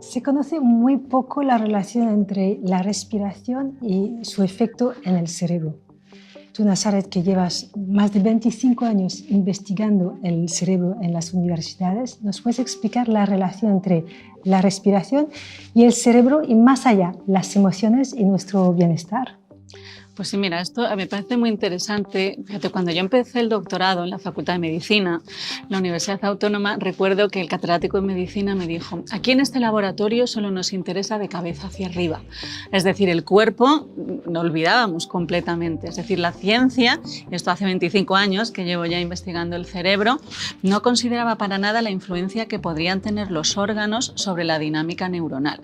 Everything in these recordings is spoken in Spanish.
Se conoce muy poco la relación entre la respiración y su efecto en el cerebro. Tú, Nazaret, que llevas más de 25 años investigando el cerebro en las universidades, ¿nos puedes explicar la relación entre la respiración y el cerebro y más allá, las emociones y nuestro bienestar? Pues sí, mira, esto me parece muy interesante. Fíjate, cuando yo empecé el doctorado en la Facultad de Medicina, en la Universidad Autónoma, recuerdo que el catedrático de Medicina me dijo: aquí en este laboratorio solo nos interesa de cabeza hacia arriba. Es decir, el cuerpo lo olvidábamos completamente. Es decir, la ciencia, y esto hace 25 años que llevo ya investigando el cerebro, no consideraba para nada la influencia que podrían tener los órganos sobre la dinámica neuronal.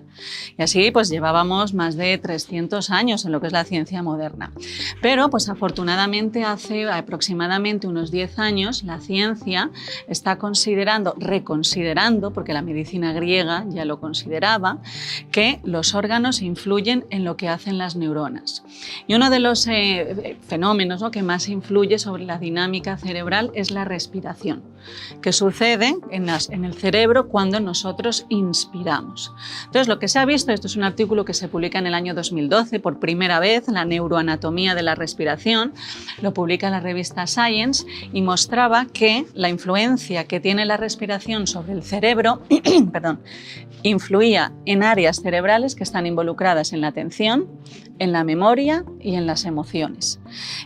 Y así pues llevábamos más de 300 años en lo que es la ciencia moderna. Pero pues afortunadamente hace aproximadamente unos 10 años la ciencia está reconsiderando, porque la medicina griega ya lo consideraba, que los órganos influyen en lo que hacen las neuronas. Y uno de los fenómenos, ¿no?, que más influye sobre la dinámica cerebral es la respiración, que sucede en el cerebro cuando nosotros inspiramos. Entonces, lo que se ha visto, esto es un artículo que se publica en el año 2012, por primera vez, la neuroanatomía de la respiración, lo publica la revista Science, y mostraba que la influencia que tiene la respiración sobre el cerebro influía en áreas cerebrales que están involucradas en la atención, en la memoria y en las emociones.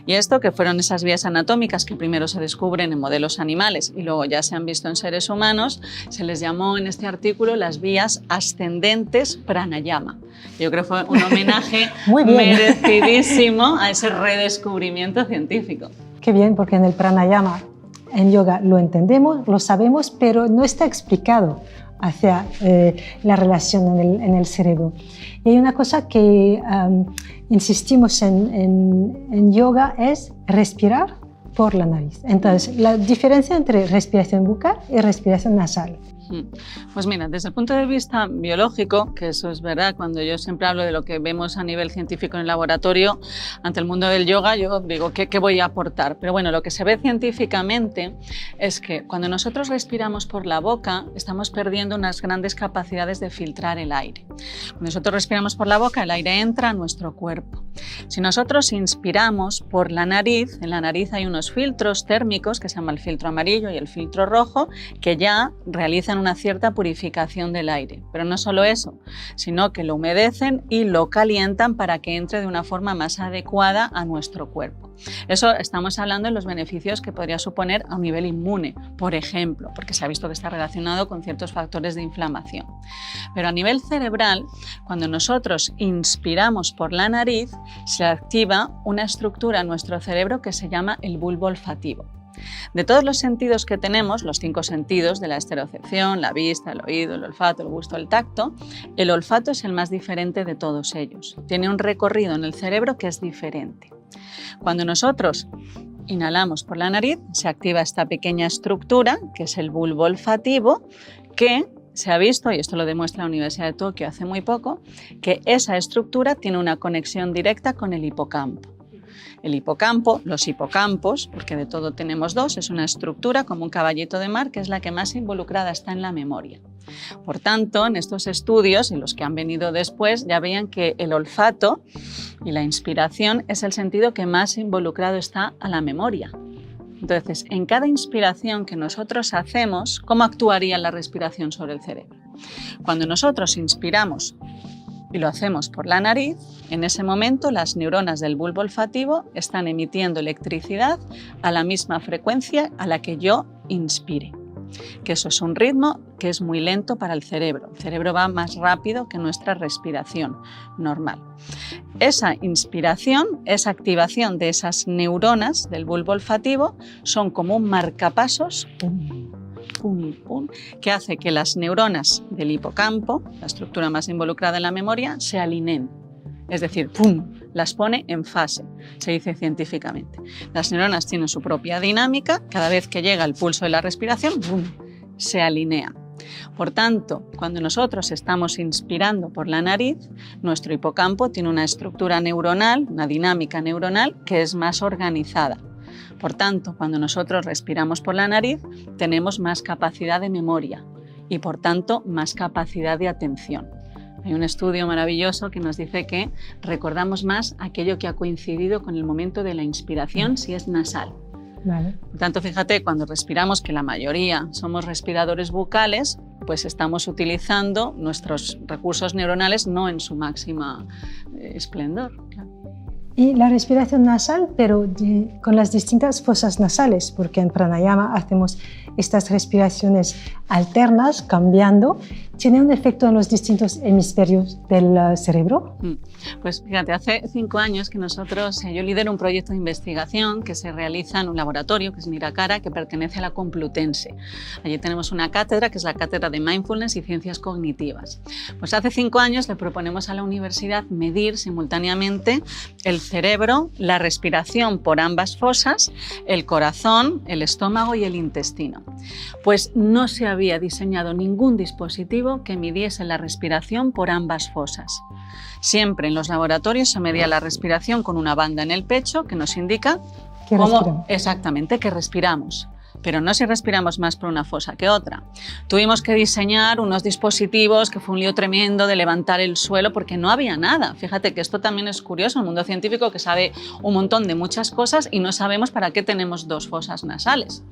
Y esto, que fueron esas vías anatómicas que primero se descubren en modelos animales y luego ya se han visto en seres humanos, se les llamó en este artículo las vías ascendentes pranayama. Yo creo que fue un homenaje merecidísimo a ese redescubrimiento científico. Qué bien, porque en el pranayama, en yoga, lo entendemos, lo sabemos, pero no está explicado hacia la relación en el cerebro. Y hay una cosa que insistimos en yoga, es respirar por la nariz. Entonces, la diferencia entre respiración bucal y respiración nasal. Pues mira, desde el punto de vista biológico, que eso es verdad, cuando yo siempre hablo de lo que vemos a nivel científico en el laboratorio, ante el mundo del yoga, yo digo, ¿qué voy a aportar? Pero bueno, lo que se ve científicamente es que cuando nosotros respiramos por la boca, estamos perdiendo unas grandes capacidades de filtrar el aire. Cuando nosotros respiramos por la boca, el aire entra a nuestro cuerpo. Si nosotros inspiramos por la nariz, en la nariz hay unos filtros térmicos que se llama el filtro amarillo y el filtro rojo, que ya realizan una cierta purificación del aire. Pero no solo eso, sino que lo humedecen y lo calientan para que entre de una forma más adecuada a nuestro cuerpo. Eso estamos hablando de los beneficios que podría suponer a un nivel inmune, por ejemplo, porque se ha visto que está relacionado con ciertos factores de inflamación. Pero a nivel cerebral, cuando nosotros inspiramos por la nariz, se activa una estructura en nuestro cerebro que se llama el bulbo olfativo. De todos los sentidos que tenemos, los 5 sentidos de la estereocepción, la vista, el oído, el olfato, el gusto, el tacto, el olfato es el más diferente de todos ellos. Tiene un recorrido en el cerebro que es diferente. Cuando nosotros inhalamos por la nariz, se activa esta pequeña estructura, que es el bulbo olfativo, que se ha visto, y esto lo demuestra la Universidad de Tokio hace muy poco, que esa estructura tiene una conexión directa con el hipocampo. El hipocampo, los hipocampos, porque de todo tenemos 2, es una estructura como un caballito de mar que es la que más involucrada está en la memoria. Por tanto, en estos estudios y los que han venido después ya veían que el olfato y la inspiración es el sentido que más involucrado está a la memoria. Entonces, en cada inspiración que nosotros hacemos, ¿cómo actuaría la respiración sobre el cerebro? Cuando nosotros inspiramos y lo hacemos por la nariz, en ese momento las neuronas del bulbo olfativo están emitiendo electricidad a la misma frecuencia a la que yo inspire. Que eso es un ritmo que es muy lento para el cerebro. El cerebro va más rápido que nuestra respiración normal. Esa inspiración, esa activación de esas neuronas del bulbo olfativo son como un marcapasos, que hace que las neuronas del hipocampo, la estructura más involucrada en la memoria, se alineen. Es decir, ¡pum!, las pone en fase, se dice científicamente. Las neuronas tienen su propia dinámica, cada vez que llega el pulso de la respiración, ¡pum!, se alinean. Por tanto, cuando nosotros estamos inspirando por la nariz, nuestro hipocampo tiene una estructura neuronal, una dinámica neuronal que es más organizada. Por tanto, cuando nosotros respiramos por la nariz, tenemos más capacidad de memoria y por tanto más capacidad de atención. Hay un estudio maravilloso que nos dice que recordamos más aquello que ha coincidido con el momento de la inspiración si es nasal. Vale. Por tanto, fíjate, cuando respiramos, que la mayoría somos respiradores bucales, pues estamos utilizando nuestros recursos neuronales no en su máxima esplendor. Claro. Y la respiración nasal, pero con las distintas fosas nasales, porque en pranayama hacemos estas respiraciones alternas, cambiando, ¿tiene un efecto en los distintos hemisferios del cerebro? Pues fíjate, hace 5 años que yo lidero un proyecto de investigación que se realiza en un laboratorio, que es Niracara, que pertenece a la Complutense. Allí tenemos una cátedra, que es la Cátedra de Mindfulness y Ciencias Cognitivas. Pues hace 5 años le proponemos a la universidad medir simultáneamente el cerebro, la respiración por ambas fosas, el corazón, el estómago y el intestino. Pues no se había diseñado ningún dispositivo que midiese la respiración por ambas fosas. Siempre en los laboratorios se medía la respiración con una banda en el pecho que nos indica cómo exactamente que respiramos, pero no si respiramos más por una fosa que otra. Tuvimos que diseñar unos dispositivos que fue un lío tremendo de levantar el suelo porque no había nada. Fíjate que esto también es curioso, el mundo científico que sabe un montón de muchas cosas y no sabemos para qué tenemos 2 fosas nasales.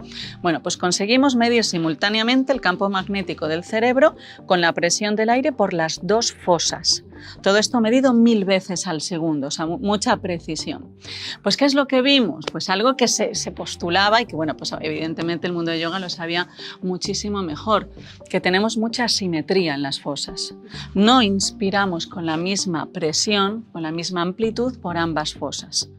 Bueno, pues conseguimos medir simultáneamente el campo magnético del cerebro con la presión del aire por las 2 fosas. Todo esto medido 1000 veces al segundo, o sea, mucha precisión. Pues, ¿qué es lo que vimos? Pues algo que se postulaba y que, bueno, pues evidentemente el mundo de yoga lo sabía muchísimo mejor, que tenemos mucha asimetría en las fosas. No inspiramos con la misma presión, con la misma amplitud por ambas fosas.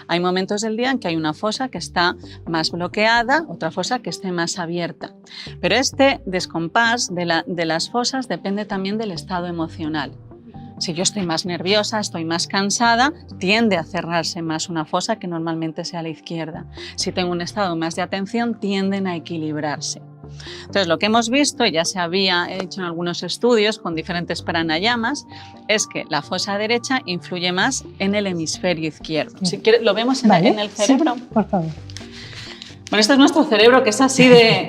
Hay momentos del día en que hay una fosa que está más bloqueada, otra fosa que esté más abierta. Pero este descompás de las fosas depende también del estado emocional. Si yo estoy más nerviosa, estoy más cansada, tiende a cerrarse más una fosa que normalmente sea a la izquierda. Si tengo un estado más de atención, tienden a equilibrarse. Entonces, lo que hemos visto, y ya se había hecho en algunos estudios con diferentes pranayamas, es que la fosa derecha influye más en el hemisferio izquierdo. Si quieres, ¿lo vemos en el cerebro? Sí, por favor. Bueno, este es nuestro cerebro, que es así de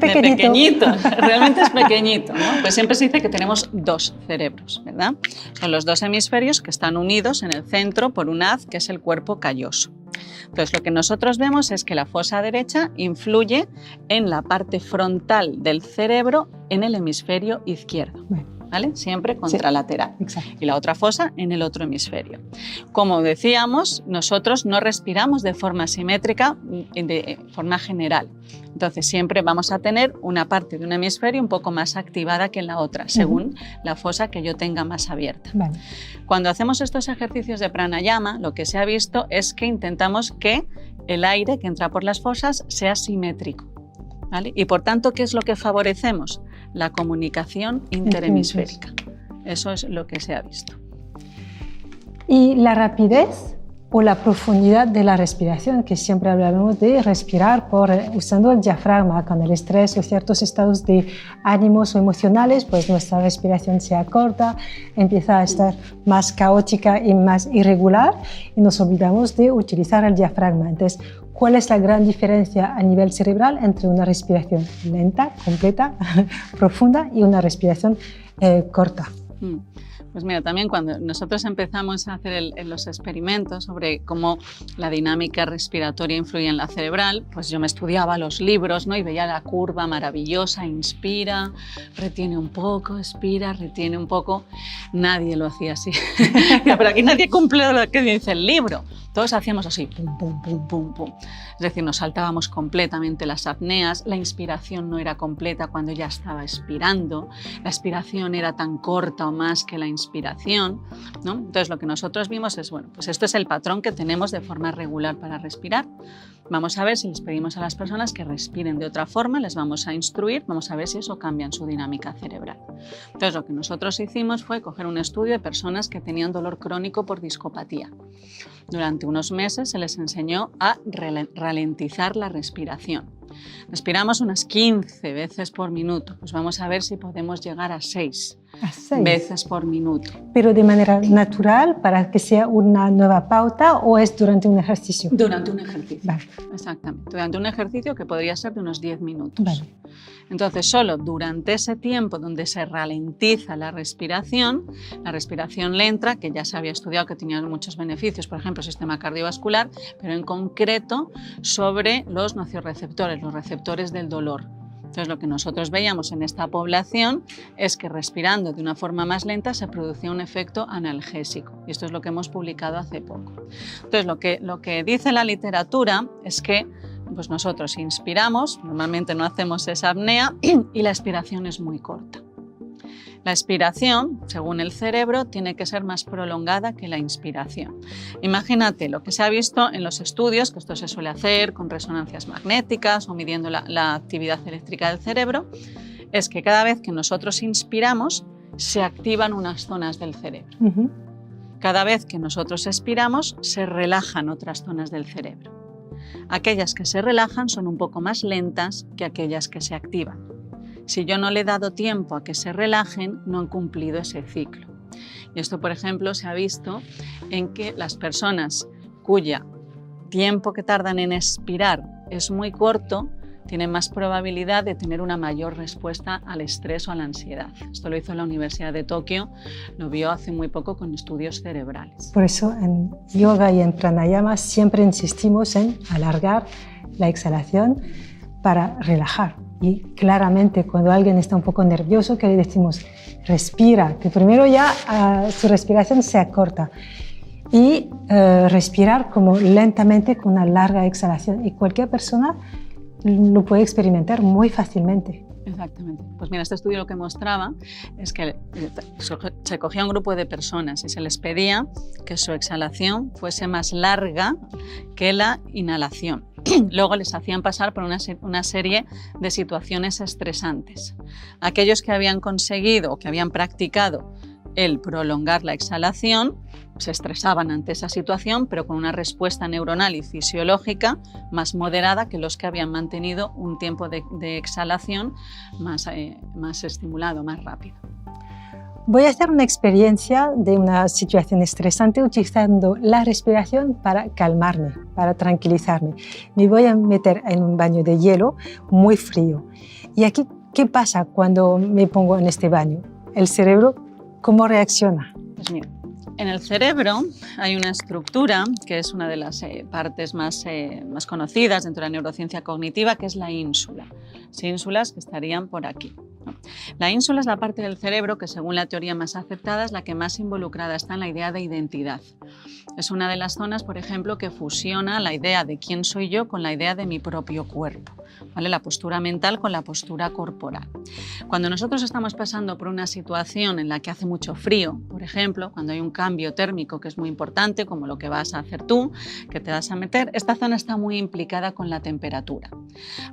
pequeñito, realmente es pequeñito, ¿no? Pues siempre se dice que tenemos 2 cerebros, ¿verdad? Son los 2 hemisferios que están unidos en el centro por un haz, que es el cuerpo calloso. Entonces, lo que nosotros vemos es que la fosa derecha influye en la parte frontal del cerebro en el hemisferio izquierdo. ¿Vale? Siempre contralateral. Sí, exacto. Y la otra fosa en el otro hemisferio. Como decíamos, nosotros no respiramos de forma simétrica, de forma general. Entonces siempre vamos a tener una parte de un hemisferio un poco más activada que en la otra, según la fosa que yo tenga más abierta. Vale. Cuando hacemos estos ejercicios de pranayama, lo que se ha visto es que intentamos que el aire que entra por las fosas sea simétrico. ¿Vale? Y por tanto, ¿qué es lo que favorecemos? La comunicación interhemisférica. Eso es lo que se ha visto. Y la rapidez o la profundidad de la respiración, que siempre hablamos de respirar usando el diafragma. Con el estrés o ciertos estados de ánimos o emocionales, pues nuestra respiración se acorta, empieza a estar más caótica y más irregular y nos olvidamos de utilizar el diafragma. Entonces, ¿cuál es la gran diferencia a nivel cerebral entre una respiración lenta, completa, profunda y una respiración corta? Pues mira, también cuando nosotros empezamos a hacer los experimentos sobre cómo la dinámica respiratoria influye en la cerebral, pues yo me estudiaba los libros, ¿no? Y veía la curva maravillosa, inspira, retiene un poco, expira, retiene un poco. Nadie lo hacía así. Pero aquí nadie cumple lo que dice el libro. Todos hacíamos así, pum, pum, pum, pum, pum. Es decir, nos saltábamos completamente las apneas, la inspiración no era completa cuando ya estaba expirando, la expiración era tan corta o más que la inspiración, ¿no? Entonces lo que nosotros vimos es, bueno, pues esto es el patrón que tenemos de forma regular para respirar. Vamos a ver si les pedimos a las personas que respiren de otra forma, les vamos a instruir, vamos a ver si eso cambia en su dinámica cerebral. Entonces lo que nosotros hicimos fue coger un estudio de personas que tenían dolor crónico por discopatía. Durante unos meses se les enseñó a ralentizar la respiración. Respiramos unas 15 veces por minuto, pues vamos a ver si podemos llegar a 6 veces por minuto. ¿Pero de manera natural para que sea una nueva pauta o es durante un ejercicio? Durante un ejercicio, vale. Exactamente. Durante un ejercicio que podría ser de unos 10 minutos. Vale. Entonces, solo durante ese tiempo donde se ralentiza la respiración lenta, que ya se había estudiado que tenía muchos beneficios, por ejemplo, el sistema cardiovascular, pero en concreto sobre los nociorreceptores, los receptores del dolor. Entonces, lo que nosotros veíamos en esta población es que respirando de una forma más lenta se producía un efecto analgésico. Y esto es lo que hemos publicado hace poco. Entonces, lo que dice la literatura es que pues nosotros inspiramos, normalmente no hacemos esa apnea, y la expiración es muy corta. La expiración, según el cerebro, tiene que ser más prolongada que la inspiración. Imagínate lo que se ha visto en los estudios, que esto se suele hacer con resonancias magnéticas o midiendo la actividad eléctrica del cerebro, es que cada vez que nosotros inspiramos, se activan unas zonas del cerebro. Cada vez que nosotros expiramos, se relajan otras zonas del cerebro. Aquellas que se relajan son un poco más lentas que aquellas que se activan. Si yo no le he dado tiempo a que se relajen, no han cumplido ese ciclo. Y esto, por ejemplo, se ha visto en que las personas cuya tiempo que tardan en expirar es muy corto, tienen más probabilidad de tener una mayor respuesta al estrés o a la ansiedad. Esto lo hizo la Universidad de Tokio, lo vio hace muy poco con estudios cerebrales. Por eso en yoga y en pranayama siempre insistimos en alargar la exhalación para relajar. Y claramente cuando alguien está un poco nervioso, que le decimos respira, que primero ya su respiración se acorta, y respirar como lentamente con una larga exhalación, y cualquier persona lo puede experimentar muy fácilmente. Exactamente. Pues mira, este estudio lo que mostraba es que se cogía un grupo de personas y se les pedía que su exhalación fuese más larga que la inhalación. Luego les hacían pasar por una serie de situaciones estresantes. Aquellos que habían conseguido o que habían practicado el prolongar la exhalación se estresaban ante esa situación, pero con una respuesta neuronal y fisiológica más moderada que los que habían mantenido un tiempo de exhalación más estimulado, más rápido. Voy a hacer una experiencia de una situación estresante utilizando la respiración para calmarme, para tranquilizarme. Me voy a meter en un baño de hielo muy frío. Y aquí, ¿qué pasa cuando me pongo en este baño? El cerebro, ¿cómo reacciona? Pues mira, en el cerebro hay una estructura que es una de las partes más conocidas dentro de la neurociencia cognitiva, que es la ínsula. Las ínsulas que estarían por aquí. La ínsula es la parte del cerebro que, según la teoría más aceptada, es la que más involucrada está en la idea de identidad. Es una de las zonas, por ejemplo, que fusiona la idea de quién soy yo con la idea de mi propio cuerpo, ¿vale? La postura mental con la postura corporal. Cuando nosotros estamos pasando por una situación en la que hace mucho frío, por ejemplo, cuando hay un cambio térmico que es muy importante, como lo que vas a hacer tú, que te vas a meter, esta zona está muy implicada con la temperatura.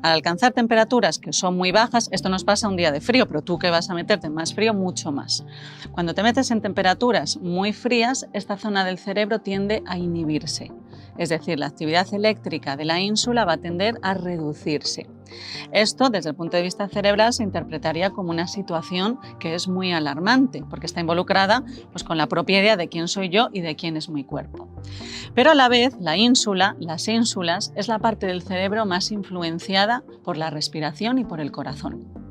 Al alcanzar temperaturas que son muy bajas, esto nos pasa un día de frío, pero tú que vas a meterte en más frío, mucho más. Cuando te metes en temperaturas muy frías, esta zona del cerebro tiende a inhibirse. Es decir, la actividad eléctrica de la ínsula va a tender a reducirse. Esto, desde el punto de vista cerebral, se interpretaría como una situación que es muy alarmante, porque está involucrada pues, con la propia idea de quién soy yo y de quién es mi cuerpo. Pero a la vez, la ínsula, las ínsulas, es la parte del cerebro más influenciada por la respiración y por el corazón.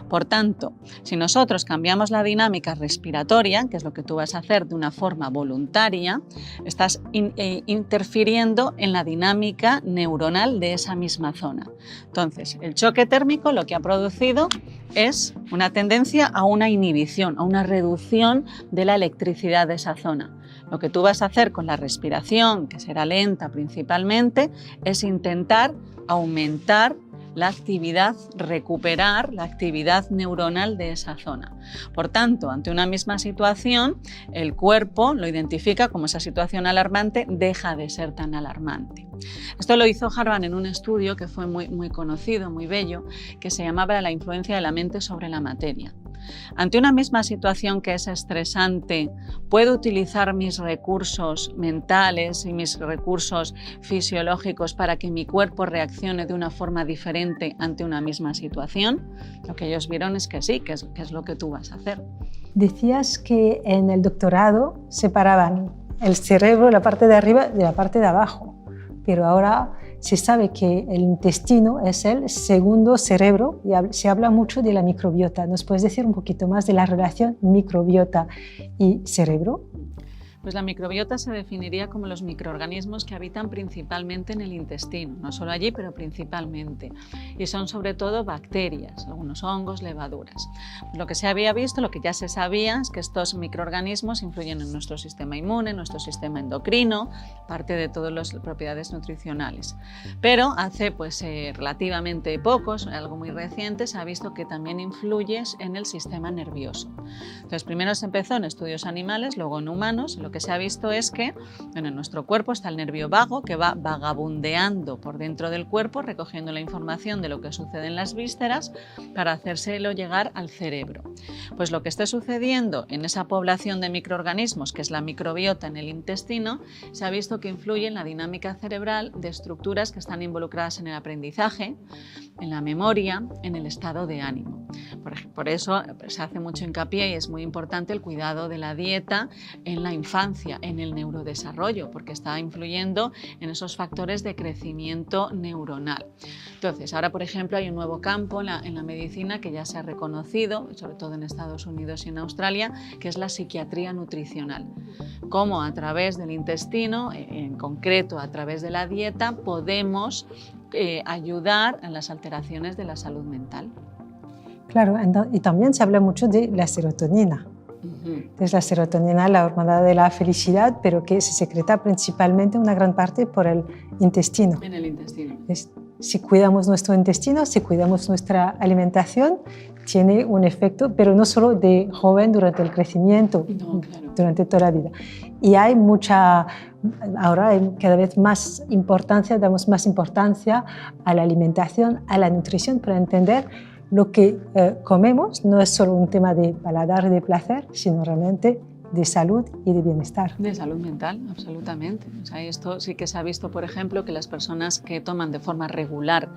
Por tanto, si nosotros cambiamos la dinámica respiratoria, que es lo que tú vas a hacer de una forma voluntaria, estás interfiriendo en la dinámica neuronal de esa misma zona. Entonces, el choque térmico lo que ha producido es una tendencia a una inhibición, a una reducción de la electricidad de esa zona. Lo que tú vas a hacer con la respiración, que será lenta principalmente, es intentar aumentar la actividad, recuperar la actividad neuronal de esa zona. Por tanto, ante una misma situación, el cuerpo lo identifica como esa situación alarmante, deja de ser tan alarmante. Esto lo hizo Harvard en un estudio que fue muy conocido, muy bello, que se llamaba La influencia de la mente sobre la materia. Ante una misma situación que es estresante, ¿puedo utilizar mis recursos mentales y mis recursos fisiológicos para que mi cuerpo reaccione de una forma diferente ante una misma situación? Lo que ellos vieron es que sí, que es lo que tú vas a hacer. Decías que en el doctorado separaban el cerebro, la parte de arriba, de la parte de abajo, pero ahora se sabe que el intestino es el segundo cerebro y se habla mucho de la microbiota. ¿Nos puedes decir un poquito más de la relación microbiota y cerebro? Pues la microbiota se definiría como los microorganismos que habitan principalmente en el intestino, no solo allí, pero principalmente. Y son sobre todo bacterias, algunos hongos, levaduras. Lo que se había visto, lo que ya se sabía, es que estos microorganismos influyen en nuestro sistema inmune, en nuestro sistema endocrino, parte de todas las propiedades nutricionales. Pero hace relativamente pocos, algo muy reciente, se ha visto que también influye en el sistema nervioso. Entonces, primero se empezó en estudios animales, luego en humanos. Lo que se ha visto es que en nuestro cuerpo está el nervio vago que va vagabundeando por dentro del cuerpo recogiendo la información de lo que sucede en las vísceras para hacérselo llegar al cerebro. Pues lo que está sucediendo en esa población de microorganismos, que es la microbiota en el intestino, se ha visto que influye en la dinámica cerebral de estructuras que están involucradas en el aprendizaje, en la memoria, en el estado de ánimo. Por eso se hace mucho hincapié y es muy importante el cuidado de la dieta en la infancia, en el neurodesarrollo, porque está influyendo en esos factores de crecimiento neuronal. Entonces, ahora, por ejemplo, hay un nuevo campo en la medicina que ya se ha reconocido, sobre todo en Estados Unidos y en Australia, que es la psiquiatría nutricional. Cómo a través del intestino, en concreto a través de la dieta, podemos ayudar en las alteraciones de la salud mental. Claro, y también se habla mucho de la serotonina. Es la serotonina, la hormona de la felicidad, pero que se secreta principalmente una gran parte por el intestino. En el intestino. Si cuidamos nuestro intestino, si cuidamos nuestra alimentación, tiene un efecto, pero no solo de joven durante el crecimiento, no, claro, durante toda la vida. Y ahora hay cada vez más importancia, damos más importancia a la alimentación, a la nutrición, para entender lo que comemos no es solo un tema de paladar, de placer, sino realmente de salud y de bienestar. De salud mental, absolutamente. O sea, esto sí que se ha visto, por ejemplo, que las personas que toman de forma regular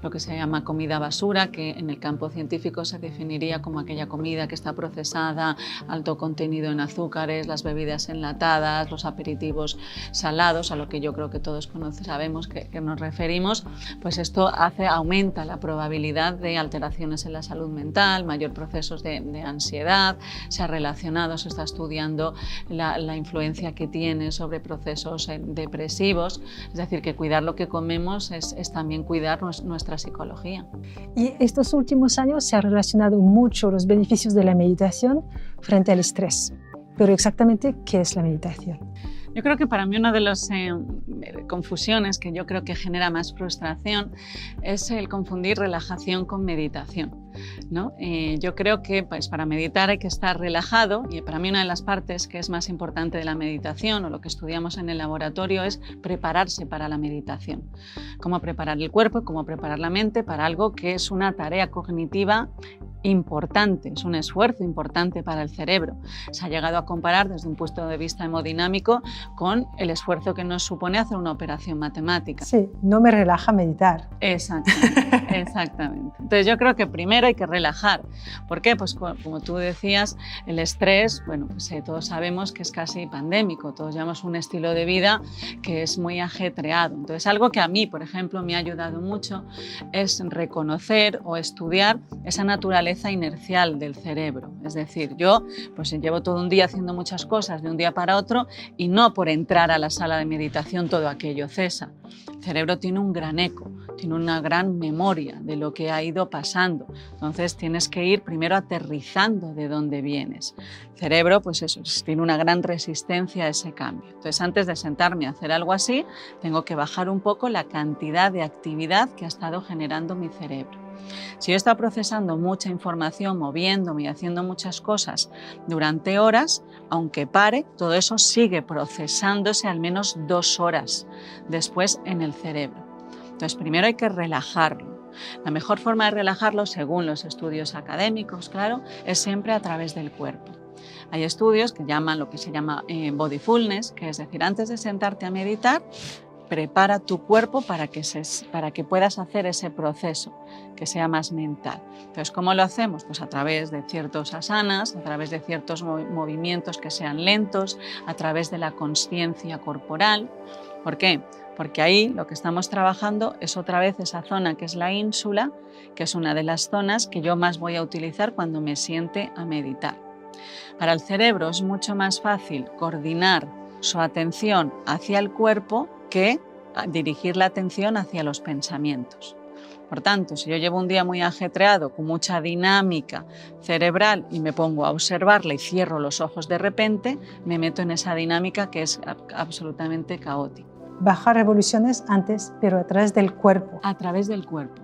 lo que se llama comida basura, que en el campo científico se definiría como aquella comida que está procesada, alto contenido en azúcares, las bebidas enlatadas, los aperitivos salados, a lo que yo creo que todos sabemos que nos referimos, pues esto aumenta la probabilidad de alteraciones en la salud mental, mayor procesos de ansiedad, se ha relacionado, se está estudiando la influencia que tiene sobre procesos depresivos, es decir, que cuidar lo que comemos es también cuidar nuestra psicología. Y estos últimos años se ha relacionado mucho los beneficios de la meditación frente al estrés. Pero exactamente, ¿qué es la meditación? Yo creo que para mí una de las confusiones que yo creo que genera más frustración es el confundir relajación con meditación, ¿no? Yo creo que para meditar hay que estar relajado y para mí una de las partes que es más importante de la meditación o lo que estudiamos en el laboratorio es prepararse para la meditación. Cómo preparar el cuerpo, cómo preparar la mente para algo que es una tarea cognitiva importante, es un esfuerzo importante para el cerebro. Se ha llegado a comparar desde un punto de vista hemodinámico con el esfuerzo que nos supone hacer una operación matemática. Sí, no me relaja meditar. Exactamente, exactamente. Entonces yo creo que primero hay que relajar. ¿Por qué? Pues como tú decías, el estrés, bueno, pues todos sabemos que es casi pandémico, todos llevamos un estilo de vida que es muy ajetreado. Entonces algo que a mí, por ejemplo, me ha ayudado mucho es reconocer o estudiar esa naturaleza inercial del cerebro. Es decir, yo pues llevo todo un día haciendo muchas cosas de un día para otro y no por entrar a la sala de meditación todo aquello cesa. El cerebro tiene un gran eco, tiene una gran memoria de lo que ha ido pasando. Entonces tienes que ir primero aterrizando de dónde vienes. El cerebro, pues eso, tiene una gran resistencia a ese cambio. Entonces antes de sentarme a hacer algo así, tengo que bajar un poco la cantidad de actividad que ha estado generando mi cerebro. Si yo he estado procesando mucha información, moviéndome y haciendo muchas cosas durante horas, aunque pare, todo eso sigue procesándose al menos 2 horas después en el cerebro. Entonces, primero hay que relajarlo. La mejor forma de relajarlo, según los estudios académicos, claro, es siempre a través del cuerpo. Hay estudios que llaman lo que se llama bodyfulness, que es decir, antes de sentarte a meditar, prepara tu cuerpo para que puedas hacer ese proceso, que sea más mental. Entonces, ¿cómo lo hacemos? Pues a través de ciertos asanas, a través de ciertos movimientos que sean lentos, a través de la consciencia corporal. ¿Por qué? porque ahí lo que estamos trabajando es otra vez esa zona que es la ínsula, que es una de las zonas que yo más voy a utilizar cuando me siente a meditar. Para el cerebro es mucho más fácil coordinar su atención hacia el cuerpo que dirigir la atención hacia los pensamientos. Por tanto, si yo llevo un día muy ajetreado, con mucha dinámica cerebral y me pongo a observarla y cierro los ojos de repente, me meto en esa dinámica que es absolutamente caótica. Bajar revoluciones antes, pero a través del cuerpo. A través del cuerpo.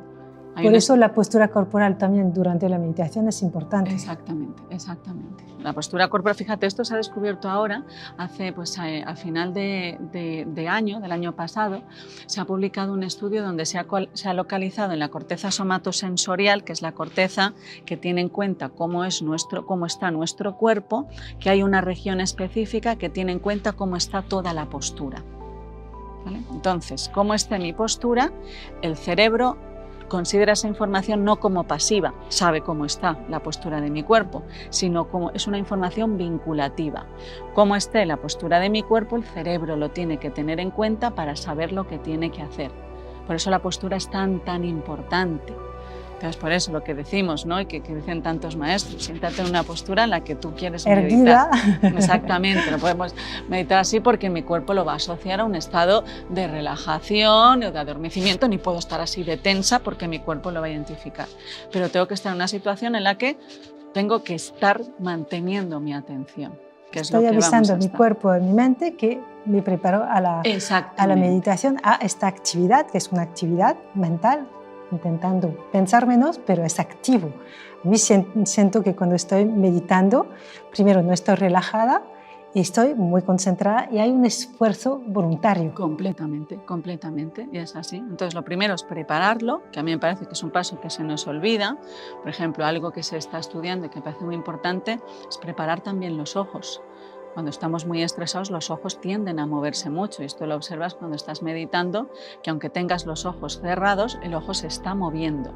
Por eso la postura corporal también durante la meditación es importante. Exactamente, exactamente. La postura corporal, fíjate, esto se ha descubierto ahora, a final de año, del año pasado, se ha publicado un estudio donde se ha localizado en la corteza somatosensorial, que es la corteza que tiene en cuenta cómo está nuestro cuerpo, que hay una región específica que tiene en cuenta cómo está toda la postura. ¿Vale? Entonces, cómo esté mi postura, el cerebro considera esa información no como pasiva, sabe cómo está la postura de mi cuerpo, sino como es una información vinculativa. Cómo esté la postura de mi cuerpo, el cerebro lo tiene que tener en cuenta para saber lo que tiene que hacer. Por eso la postura es tan importante. Entonces, por eso lo que decimos, ¿no? Y que dicen tantos maestros, siéntate en una postura en la que tú quieres meditar. Exactamente, no podemos meditar así porque mi cuerpo lo va a asociar a un estado de relajación o de adormecimiento, ni puedo estar así de tensa porque mi cuerpo lo va a identificar. Pero tengo que estar en una situación en la que tengo que estar manteniendo mi atención. Que es Estoy lo que avisando a mi cuerpo y a mi mente que me preparo a la meditación, a esta actividad, que es una actividad mental, intentando pensar menos, pero es activo. A mí siento que cuando estoy meditando, primero no estoy relajada y estoy muy concentrada y hay un esfuerzo voluntario. Completamente, y es así. Entonces lo primero es prepararlo, que a mí me parece que es un paso que se nos olvida. Por ejemplo, algo que se está estudiando y que me parece muy importante es preparar también los ojos. Cuando estamos muy estresados, los ojos tienden a moverse mucho y esto lo observas cuando estás meditando, que aunque tengas los ojos cerrados, el ojo se está moviendo.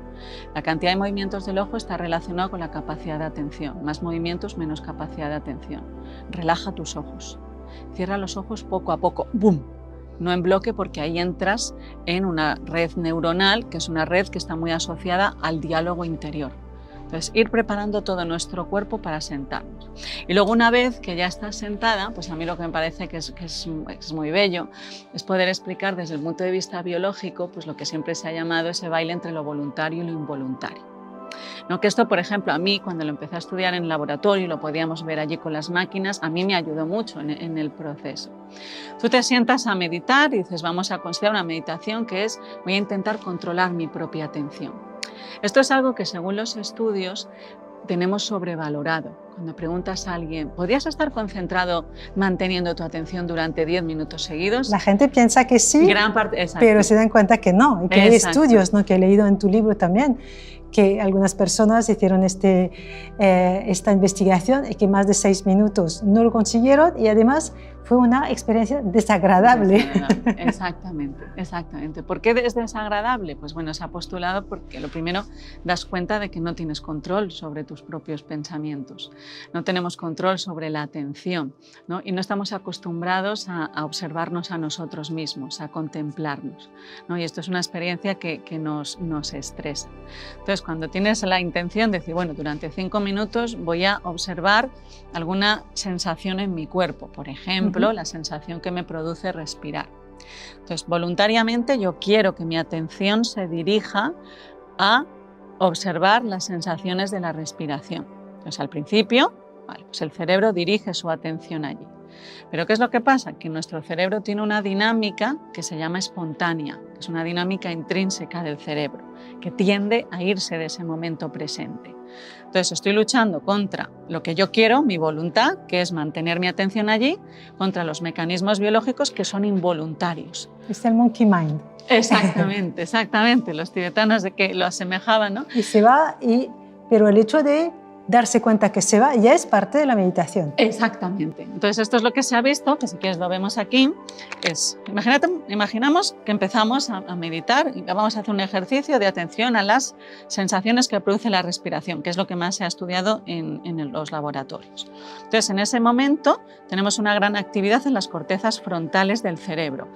La cantidad de movimientos del ojo está relacionada con la capacidad de atención. Más movimientos, menos capacidad de atención. Relaja tus ojos. Cierra los ojos poco a poco. ¡Bum! No en bloque, porque ahí entras en una red neuronal, que es una red que está muy asociada al diálogo interior. Entonces, ir preparando todo nuestro cuerpo para sentarnos. Y luego, una vez que ya estás sentada, pues a mí lo que me parece que es muy bello es poder explicar desde el punto de vista biológico pues lo que siempre se ha llamado ese baile entre lo voluntario y lo involuntario. ¿No? Que esto, por ejemplo, a mí cuando lo empecé a estudiar en el laboratorio y lo podíamos ver allí con las máquinas, a mí me ayudó mucho en el proceso. Tú te sientas a meditar y dices, vamos a considerar una meditación que es, voy a intentar controlar mi propia atención. Esto es algo que según los estudios tenemos sobrevalorado. Cuando preguntas a alguien, ¿podrías estar concentrado manteniendo tu atención durante 10 minutos seguidos? La gente piensa que sí, gran parte, pero se dan cuenta que no. Y que hay estudios, ¿no? Que he leído en tu libro también, que algunas personas hicieron esta investigación y que más de 6 minutos no lo consiguieron y además fue una experiencia desagradable. Exactamente. ¿Por qué es desagradable? Pues bueno, se ha postulado porque lo primero das cuenta de que no tienes control sobre tus propios pensamientos, no tenemos control sobre la atención, ¿no? Y no estamos acostumbrados a observarnos a nosotros mismos, a contemplarnos, ¿no? Y esto es una experiencia que nos estresa. Entonces, cuando tienes la intención de decir, bueno, durante 5 minutos voy a observar alguna sensación en mi cuerpo, por ejemplo, la sensación que me produce respirar. Entonces, voluntariamente yo quiero que mi atención se dirija a observar las sensaciones de la respiración. Entonces, al principio, pues el cerebro dirige su atención allí. Pero ¿qué es lo que pasa? Que nuestro cerebro tiene una dinámica que se llama espontánea, que es una dinámica intrínseca del cerebro, que tiende a irse de ese momento presente. Entonces estoy luchando contra lo que yo quiero, mi voluntad, que es mantener mi atención allí, contra los mecanismos biológicos que son involuntarios. Es el monkey mind. Exactamente. Los tibetanos de que lo asemejaban, ¿no? Y se va, pero el hecho de darse cuenta que se va ya es parte de la meditación. Exactamente. Entonces esto es lo que se ha visto, que si quieres lo vemos aquí, es, imaginamos que empezamos a meditar y vamos a hacer un ejercicio de atención a las sensaciones que produce la respiración, que es lo que más se ha estudiado en los laboratorios. Entonces en ese momento tenemos una gran actividad en las cortezas frontales del cerebro.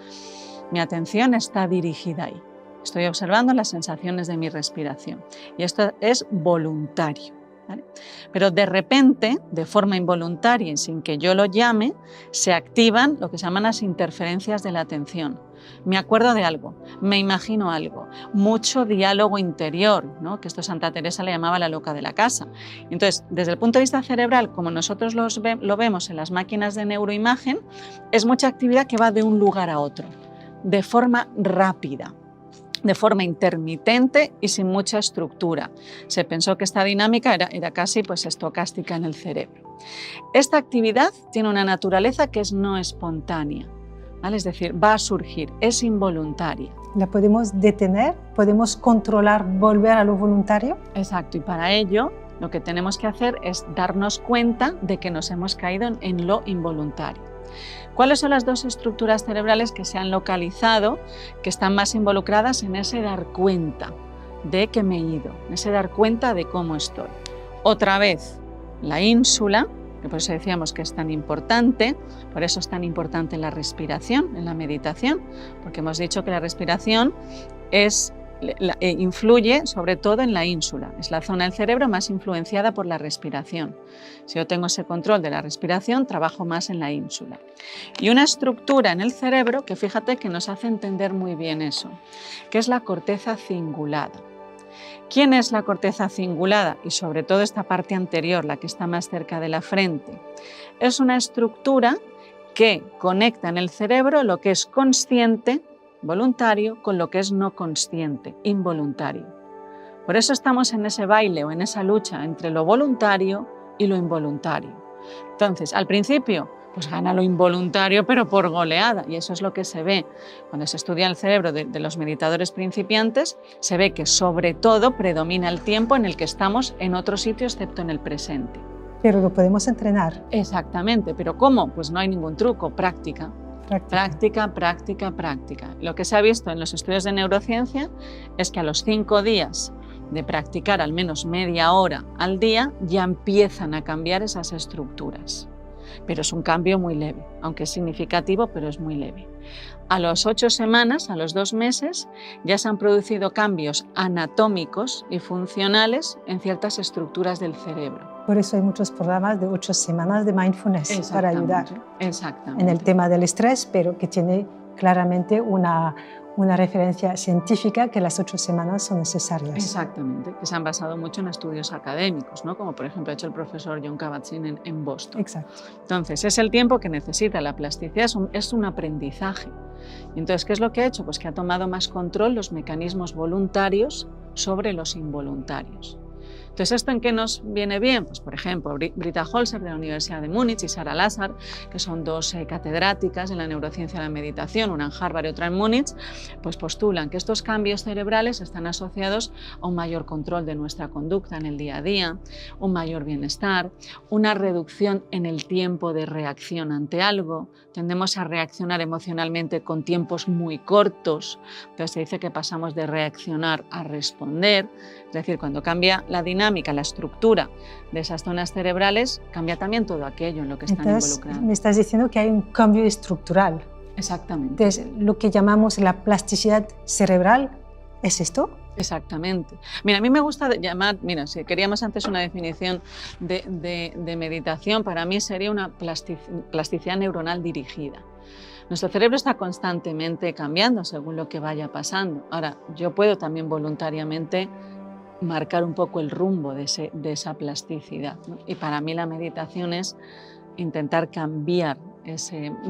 mi atención está dirigida ahí. Estoy observando las sensaciones de mi respiración y esto es voluntario, ¿vale? Pero de repente, de forma involuntaria y sin que yo lo llame, se activan lo que se llaman las interferencias de la atención. Me acuerdo de algo, me imagino algo, mucho diálogo interior, ¿no? Que esto Santa Teresa le llamaba la loca de la casa. Entonces, desde el punto de vista cerebral, como nosotros lo vemos en las máquinas de neuroimagen, es mucha actividad que va de un lugar a otro, de forma rápida, de forma intermitente y sin mucha estructura. Se pensó que esta dinámica era casi pues, estocástica en el cerebro. Esta actividad tiene una naturaleza que es no espontánea, ¿vale? Es decir, va a surgir, es involuntaria. ¿La podemos detener? ¿Podemos controlar, volver a lo voluntario? Exacto, y para ello lo que tenemos que hacer es darnos cuenta de que nos hemos caído en lo involuntario. ¿Cuáles son las dos estructuras cerebrales que se han localizado, que están más involucradas en ese dar cuenta de que me he ido, en ese dar cuenta de cómo estoy? Otra vez, la ínsula, que por eso decíamos que es tan importante, por eso es tan importante la respiración, en la meditación, porque hemos dicho que la respiración influye sobre todo en la ínsula, es la zona del cerebro más influenciada por la respiración. Si yo tengo ese control de la respiración, trabajo más en la ínsula. Y una estructura en el cerebro que fíjate que nos hace entender muy bien eso, que es la corteza cingulada. ¿Quién es la corteza cingulada? Y sobre todo esta parte anterior, la que está más cerca de la frente. Es una estructura que conecta en el cerebro lo que es consciente, voluntario, con lo que es no consciente, involuntario. Por eso estamos en ese baile o en esa lucha entre lo voluntario y lo involuntario. Entonces, al principio, pues gana lo involuntario, pero por goleada, y eso es lo que se ve. Cuando se estudia el cerebro de los meditadores principiantes, se ve que sobre todo predomina el tiempo en el que estamos en otro sitio excepto en el presente. Pero lo podemos entrenar. Exactamente, pero ¿cómo? Pues no hay ningún truco, práctica. Práctica, práctica, práctica. Lo que se ha visto en los estudios de neurociencia es que a los 5 días de practicar al menos media hora al día ya empiezan a cambiar esas estructuras. Pero es un cambio muy leve, aunque es significativo, pero es muy leve. A las 8 semanas, a los 2 meses, ya se han producido cambios anatómicos y funcionales en ciertas estructuras del cerebro. Por eso hay muchos programas de 8 semanas de mindfulness para ayudar en el tema del estrés, pero que tiene claramente una referencia científica que las 8 semanas son necesarias. Exactamente, que se han basado mucho en estudios académicos, ¿no? Como por ejemplo ha hecho el profesor John Kabat-Zinn en Boston. Exacto. Entonces, es el tiempo que necesita la plasticidad, es un aprendizaje. Entonces, ¿qué es lo que ha hecho? Pues que ha tomado más control los mecanismos voluntarios sobre los involuntarios. Entonces, ¿esto en qué nos viene bien? Pues, por ejemplo, Britta Holzer de la Universidad de Múnich y Sara Lazar, que son dos catedráticas en la neurociencia de la meditación, una en Harvard y otra en Múnich, pues postulan que estos cambios cerebrales están asociados a un mayor control de nuestra conducta en el día a día, un mayor bienestar, una reducción en el tiempo de reacción ante algo. Tendemos a reaccionar emocionalmente con tiempos muy cortos, entonces se dice que pasamos de reaccionar a responder, es decir, cuando cambia la dinámica, la estructura de esas zonas cerebrales, cambia también todo aquello en lo que están involucradas. Me estás diciendo que hay un cambio estructural. Exactamente. Entonces, lo que llamamos la plasticidad cerebral, ¿es esto? Exactamente. Mira, a mí me gusta llamar, mira, si queríamos antes una definición de meditación, para mí sería una plasticidad neuronal dirigida. Nuestro cerebro está constantemente cambiando según lo que vaya pasando. Ahora, yo puedo también voluntariamente marcar un poco el rumbo de esa plasticidad, ¿no? Y para mí la meditación es intentar cambiar,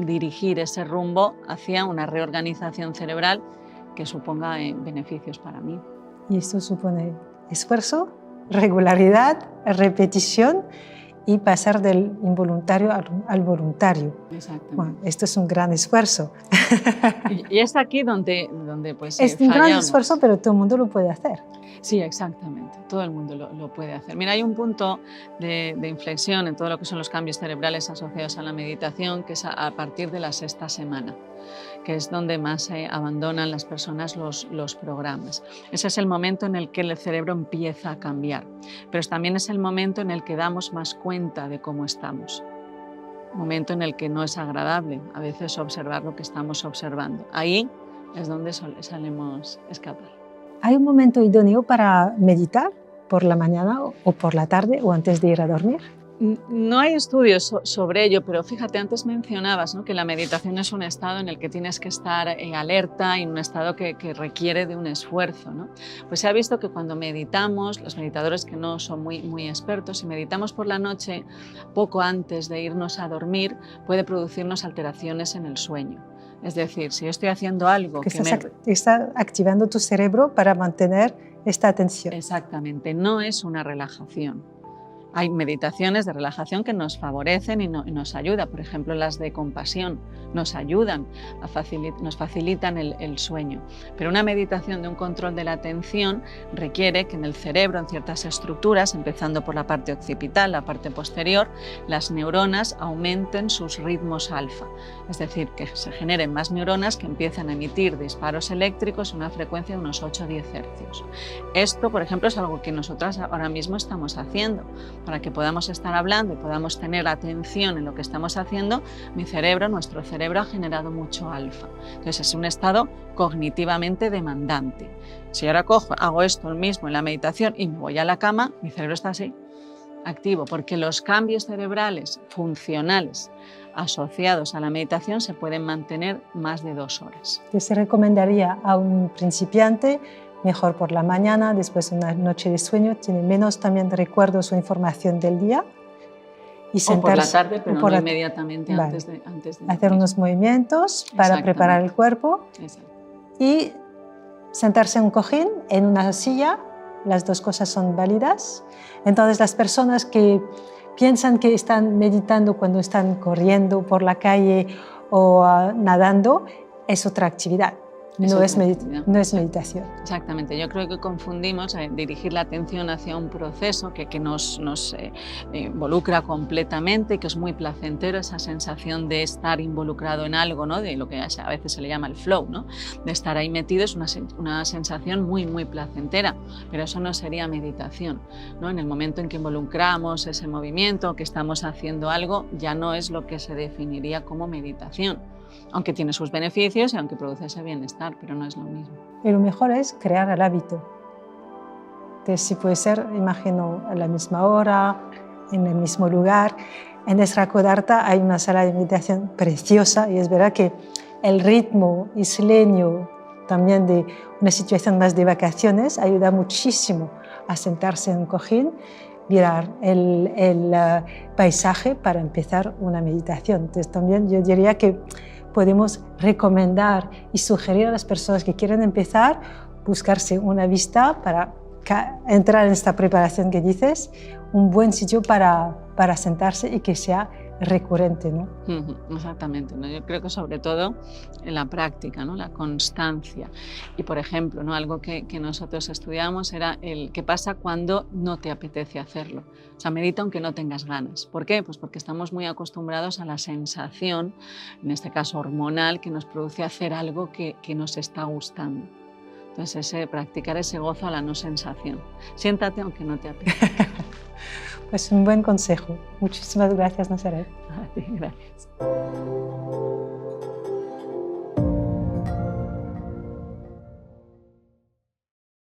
dirigir ese rumbo hacia una reorganización cerebral que suponga beneficios para mí. Y esto supone esfuerzo, regularidad, repetición y pasar del involuntario al voluntario. Exactamente. Bueno, esto es un gran esfuerzo. Y es aquí donde pues, es un gran esfuerzo, pero todo el mundo lo puede hacer. Sí, exactamente. Todo el mundo lo puede hacer. Mira, hay un punto de inflexión en todo lo que son los cambios cerebrales asociados a la meditación, que es a partir de la 6ª semana, que es donde más abandonan las personas los programas. Ese es el momento en el que el cerebro empieza a cambiar, pero también es el momento en el que damos más cuenta de cómo estamos. Momento en el que no es agradable a veces observar lo que estamos observando. Ahí es donde solemos escapar. ¿Hay un momento idóneo para meditar? ¿Por la mañana o por la tarde o antes de ir a dormir? No hay estudios sobre ello, pero fíjate, antes mencionabas, ¿no?, que la meditación es un estado en el que tienes que estar alerta y un estado que requiere de un esfuerzo, ¿no? Pues se ha visto que cuando meditamos, los meditadores que no son muy expertos, si meditamos por la noche, poco antes de irnos a dormir, puede producirnos alteraciones en el sueño. Es decir, si yo estoy haciendo algo que estás activando tu cerebro para mantener esta atención. Exactamente, no es una relajación. Hay meditaciones de relajación que nos favorecen y nos ayudan, por ejemplo las de compasión, nos ayudan, nos facilitan el sueño. Pero una meditación de un control de la atención requiere que en el cerebro, en ciertas estructuras, empezando por la parte occipital, la parte posterior, las neuronas aumenten sus ritmos alfa. Es decir, que se generen más neuronas que empiezan a emitir disparos eléctricos a una frecuencia de unos 8 o 10 hercios. Esto, por ejemplo, es algo que nosotras ahora mismo estamos haciendo. Para que podamos estar hablando y podamos tener atención en lo que estamos haciendo, nuestro cerebro ha generado mucho alfa. Entonces es un estado cognitivamente demandante. Si ahora hago esto mismo en la meditación y me voy a la cama, mi cerebro está así, activo, porque los cambios cerebrales funcionales asociados a la meditación se pueden mantener más de 2 horas. ¿Qué se recomendaría a un principiante? Mejor por la mañana, después de una noche de sueño, tiene menos también recuerdos o información del día. Y o por la tarde, pero no inmediatamente antes de hacer unos movimientos para preparar el cuerpo. Exacto. Y sentarse en un cojín, en una silla, las dos cosas son válidas. Entonces las personas que piensan que están meditando cuando están corriendo por la calle o nadando, es otra actividad. No es meditación. Exactamente, yo creo que confundimos dirigir la atención hacia un proceso que nos involucra completamente, que es muy placentero, esa sensación de estar involucrado en algo, ¿no?, de lo que a veces se le llama el flow, ¿no?, de estar ahí metido, es una sensación muy placentera, pero eso no sería meditación, ¿no? En el momento en que involucramos ese movimiento, que estamos haciendo algo, ya no es lo que se definiría como meditación. Aunque tiene sus beneficios y aunque produce ese bienestar, pero no es lo mismo. Y lo mejor es crear el hábito. Entonces, si puede ser, imagino, a la misma hora, en el mismo lugar. En Srakodarta hay una sala de meditación preciosa y es verdad que el ritmo isleño, también de una situación más de vacaciones, ayuda muchísimo a sentarse en un cojín, mirar el paisaje para empezar una meditación. Entonces, también yo diría que podemos recomendar y sugerir a las personas que quieren empezar, buscarse una vista para entrar en esta preparación que dices, un buen sitio para sentarse y que sea recurrente, ¿no? Exactamente, ¿no? Yo creo que sobre todo en la práctica, ¿no?, la constancia. Y por ejemplo, ¿no?, algo que nosotros estudiamos era el qué pasa cuando no te apetece hacerlo. O sea, medita aunque no tengas ganas. ¿Por qué? Pues porque estamos muy acostumbrados a la sensación, en este caso hormonal, que nos produce hacer algo que nos está gustando. Entonces, practicar ese gozo a la no sensación. Siéntate aunque no te apetezca. Pues un buen consejo. Muchísimas gracias, Nazaret. A ti, gracias.